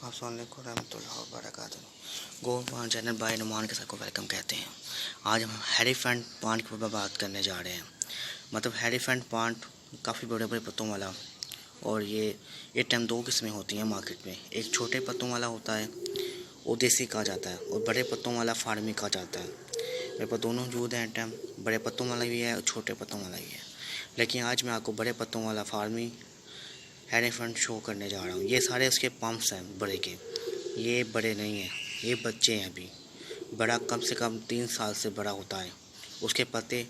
अस्सलामुअलैकुम रहमतुल्लाहि व बरकातुहू। गो पान चैनल बाय नुमान के सबको वेलकम कहते हैं। आज हम एलिफेंट पान के ऊपर बात करने जा रहे हैं। मतलब एलिफेंट पान काफ़ी बड़े बड़े पत्तों वाला, और ये टाइम दो किस्में होती हैं मार्केट में। एक छोटे पत्तों वाला होता है, वो देसी कहा जाता है, और बड़े पत्तों वाला फार्मी कहा जाता है। मेरे पास दोनों मौजूद हैं। टाइम बड़े पत्तों वाला भी है और छोटे पत्तों वाला भी है, लेकिन आज मैं आपको बड़े पत्तों वाला फार्मी एलिफेंट शो करने जा रहा हूँ। ये सारे उसके पंप्स हैं बड़े के। ये बड़े नहीं हैं, ये बच्चे हैं अभी। बड़ा कम से कम 3 साल से बड़ा होता है। उसके पत्ते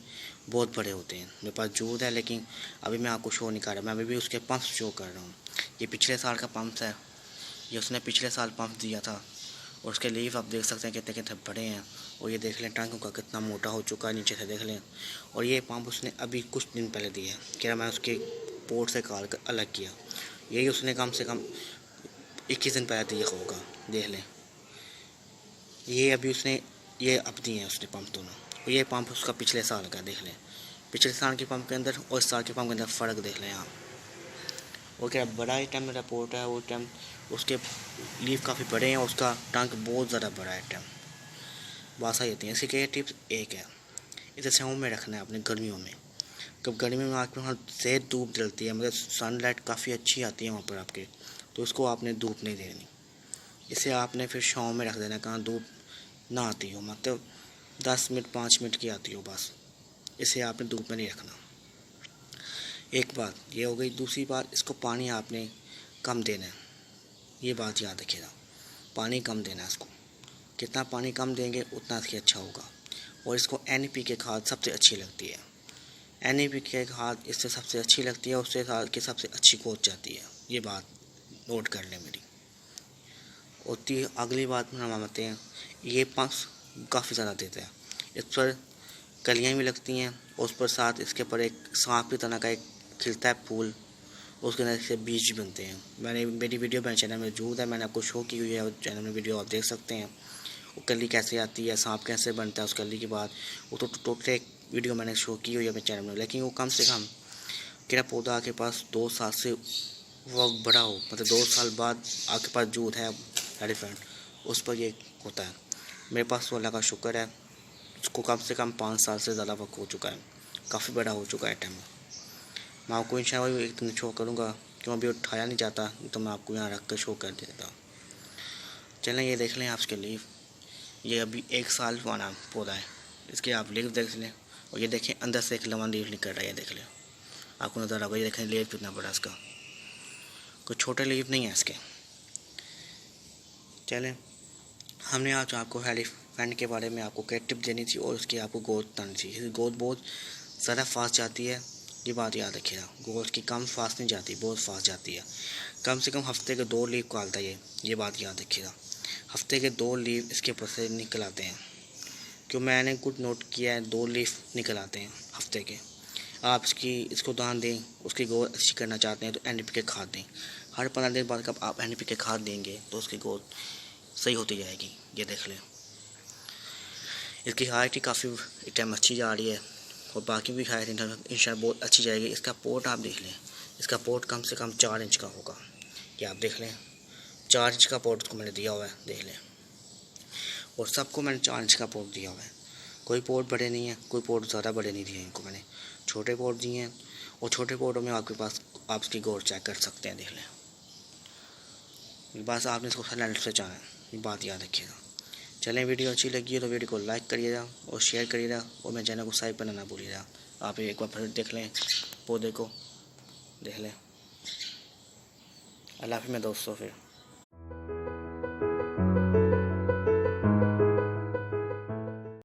बहुत बड़े होते हैं। मेरे पास जूद है, लेकिन अभी मैं आपको शो नहीं कर रहा। मैं अभी भी उसके पंप्स शो कर रहा हूँ। ये पिछले साल का पंप्स है। ये उसने पिछले साल पंप दिया था, और उसके लीफ आप देख सकते हैं कितने कितने बड़े हैं। और ये देख लें टंग का कितना मोटा हो चुका है, नीचे से देख लें। और ये पंप उसने अभी कुछ दिन पहले दिया है। क्या मैं उसके पोर्ट से काट कर अलग किया। यही उसने कम से कम 21 दिन पहले दिया होगा, देख लें। ये अभी उसने ये अब दिए हैं उसने पंप दोनों। और ये पंप उसका पिछले साल का, देख लें। पिछले साल के पंप के अंदर और इस साल के पंप के अंदर फ़र्क देख लें आप। और क्या बड़ा ही टाइम मेरा पोर्ट है, वो टाइम उसके लीफ काफ़ी बड़े हैं, उसका टंक बहुत ज़्यादा बड़ा है। टाइम बात सही होती है। इसकी क्या टिप्स एक है, इसे छाँव में रखना है अपने गर्मियों में। कब गर्मी में आपके वहाँ से धूप जलती है, मतलब सनलाइट काफ़ी अच्छी आती है वहाँ पर आपके, तो उसको आपने धूप नहीं देनी। इसे आपने फिर छाँव में रख देना, कहाँ धूप ना आती हो, मतलब 10 मिनट 5 मिनट की आती हो बस। इसे आपने धूप में नहीं रखना। एक बात ये हो गई। दूसरी बात, इसको पानी आपने कम देना है, ये बात याद रखिएगा। पानी कम देना है इसको। कितना पानी कम देंगे उतना इसके अच्छा होगा। और इसको NPK खाद सबसे अच्छी लगती है। NPK खाद इससे सबसे अच्छी लगती है, उससे खाद की सबसे अच्छी ग्रोथ जाती है। ये बात नोट कर लें मेरी। और अगली बात में हम आते हैं, ये पंप्स काफ़ी ज़्यादा देते हैं। इस पर कलियाँ भी लगती हैं, और उस पर साथ इसके ऊपर एक सांप की तरह का एक खिलता है फूल, उसके अंदर से बीज बनते हैं। मेरी वीडियो मेरे चैनल में मौजूद है, मैंने आपको शो की हुई है, चैनल में वीडियो आप देख सकते हैं। वो कली कैसे आती है, सांप कैसे बनता है, उस कली के बाद वो तो टोटल एक वीडियो मैंने शो की हुई है अपने चैनल में। लेकिन वो कम से कम मेरा पौधा आपके पास 2 साल से वो बड़ा हो, मतलब 2 साल बाद आपके पास जूद है एलिफेंट, उस पर ये होता है। मेरे पास तो अल्लाह का शुक्र है, उसको कम से कम 5 साल से ज़्यादा वक्त हो चुका है, काफ़ी बड़ा हो चुका है टाइम। मैं आपको इंशाल्लाह एक दिन शो करूँगा, क्यों अभी उठाया नहीं जाता, तो मैं आपको यहाँ रख कर शो कर देता। चलें, ये देख लें आप इसके लीफ। ये अभी 1 साल पुराना पौधा है। इसके आप लीफ देख लें, और ये देखें अंदर से एक लंबा लीफ निकल रहा है, ये देख लें। आपको नज़र आएगा, ये देखें लीफ कितना बड़ा इसका, कोई छोटे लीफ नहीं है इसके। चलें, हमने आज आपको एलिफेंट के बारे में आपको क्या टिप देनी थी, और उसकी आपको ग्रोथ बतानी थी। इसकी ग्रोथ बहुत ज़्यादा फास्ट जाती है, ये बात याद रखिएगा। ग्रोथ की कम फास्ट नहीं जाती, बहुत फास्ट जाती है। कम से कम हफ्ते के 2 लीफ निकालता है ये बात याद रखिएगा। हफ्ते के 2 लीफ इसके ऊपर से निकल आते हैं। क्यों मैंने कुछ नोट किया है, 2 लीफ निकल आते हैं हफ्ते के। आप इसको दान दें, उसकी ग्रोथ अच्छी करना चाहते हैं तो NPK खाद दें। हर 15 दिन बाद कब आप NPK खाद देंगे तो उसकी ग्रोथ सही होती जाएगी। ये देख लें, इसकी हाइट ही काफ़ी टाइम अच्छी जा रही है, और बाकी भी हाइट इंशाल्लाह बहुत अच्छी जाएगी। इसका पोर्ट आप देख लें, इसका पोर्ट कम से कम 4 इंच का होगा। ये आप देख लें, 4 इंच का पोर्ट उसको मैंने दिया हुआ है, देख लें। और सबको मैंने 4 इंच का पोर्ट दिया हुआ है। कोई पोर्ट बड़े नहीं है, कोई पोर्ट ज़्यादा बड़े नहीं दिए इनको मैंने, छोटे पोर्ट दिए हैं। और छोटे पोर्टों में आपके पास आप इसकी ग्रोथ चेक कर सकते हैं, देख लें। बस आपने इसको सैलेंट से चाहें, ये बात याद रखिएगा। चलें, वीडियो अच्छी लगी है तो वीडियो को लाइक करिएगा और शेयर करिएगा, और मेरे चैनल को सब्सक्राइब करना ना भूलिएगा। आप एक बार फिर देख लें, पौधे को देख लें। अल्लाह हाफ़िज़ मेरे दोस्तों फिर।